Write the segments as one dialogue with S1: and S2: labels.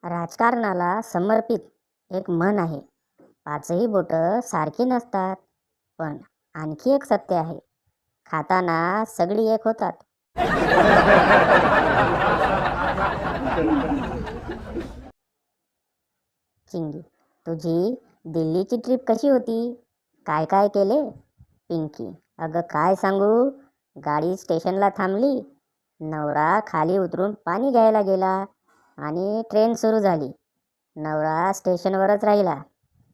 S1: राजकारणाला समर्पित एक मन आहे. पाचही बोटं सारखी नसतात. पण आणखी एक सत्य आहे. खाताना सगळी एक होतात. चिंगी, तुझी दिल्लीची ट्रिप कशी होती? काय काय केले? पिंकी, अगं काय सांगू, गाडी स्टेशनला थांबली, नवरा खाली उतरून पाणी घ्यायला गेला आणि ट्रेन सुरू झाली. नवरा स्टेशनवरच राहिला.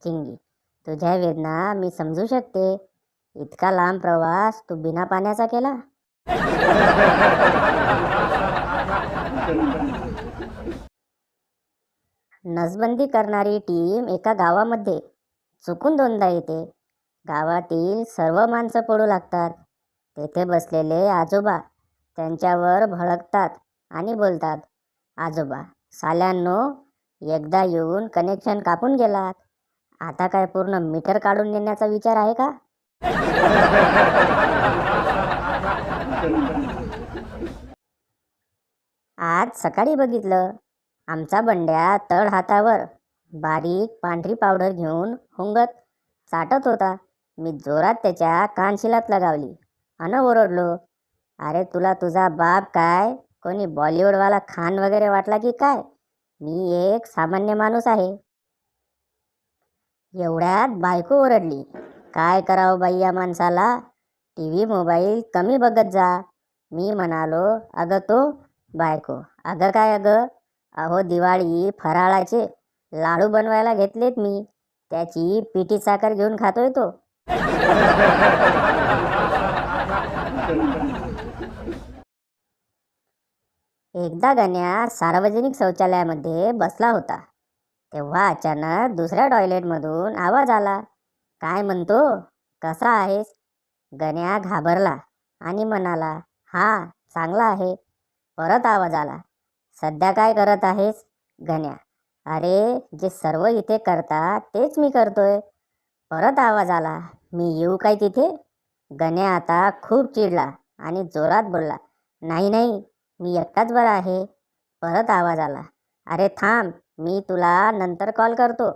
S1: चिंगी, तुझ्या वेदना मी समजू शकते. इतका लांब प्रवास तू बिना पाण्याचा केला? नसबंदी करणारी टीम एका गावामध्ये चुकून दोनदा येते. गावातील सर्व माणसं पडू लागतात. तेथे बसलेले आजोबा त्यांच्यावर भडकतात आणि बोलतात, आजोबा साल्यांनो, एकदा येऊन कनेक्शन कापून गेलात, आता काय पूर्ण मीटर काढून नेण्याचा विचार आहे का? आज सकाळी बघितलं, आमचा बंड्या तळ हातावर बारीक पांढरी पावडर घेऊन हुंगत चाटत होता. मी जोरात त्याच्या कानशिलात लगावली अन ओरडलो, अरे तुला तुझा बाप काय कोणी बॉलिवूडवाला खान वगैरे वाटला की काय? मी एक सामान्य माणूस आहे. एवढ्यात बायको ओरडली, काय करावं बाई या माणसाला, टी व्ही मोबाईल कमी बघत जा. मी म्हणालो, अगं तो? बायको, अगं काय अगं, अहो दिवाळी फराळाचे लाडू बनवायला घेतलेत मी, त्याची पिठी साखर घेऊन खातोय तो. एकदा गण्या सार्वजनिक शौचालयामध्ये बसला होता. तेव्हा अचानक दुसऱ्या टॉयलेटमधून आवाज आला. काय म्हणतो, कसा आहेस? गण्या घाबरला आणि म्हणाला, हा चांगला आहे. परत आवाज आला, सध्या काय करत आहेस? गण्या, अरे जे सर्व इथे करतात तेच मी करतोय. परत आवाज आला, मी येऊ काय तिथे? गण्या आता खूप चिडला आणि जोरात बोलला, नाही नाही, मी एकटाच बरा आहे. परत आवाज आला, अरे थांब, मी तुला नंतर कॉल करतो.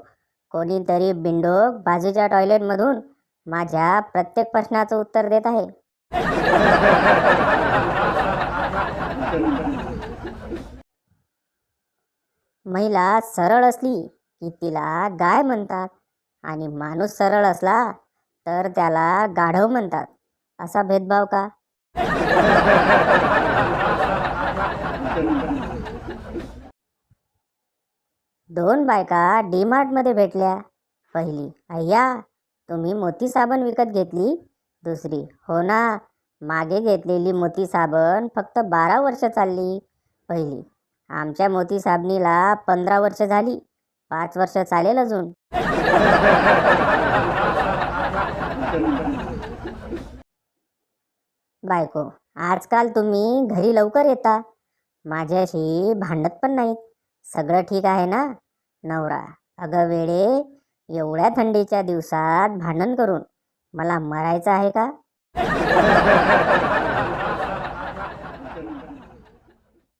S1: कोणीतरी बिंडोक बाजूच्या टॉयलेटमधून माझ्या प्रत्येक प्रश्नाचं उत्तर देत आहे. महिला सरळ असली की तिला गाय म्हणतात आणि माणूस सरळ असला तर त्याला गाढव म्हणतात. असा भेदभाव का? दोन बायका डी मार्टमध्ये भेटल्या. पहिली, अय्या तुम्ही मोती साबण विकत घेतली? दुसरी, हो ना, मागे घेतलेली मोती साबण फक्त 12 वर्ष चालली. पहिली, आमच्या मोती साबणीला 15 वर्ष झाली, 5 वर्ष चालेल अजून. बायको, आजकाल तुम्ही घरी लवकर येता, माझ्याशी भांडत पण नाहीत, सगळं ठीक आहे ना? नवरा, अगं वेडे, एवढ्या थंडीच्या दिवसात भांडण करून मला मरायचं आहे का?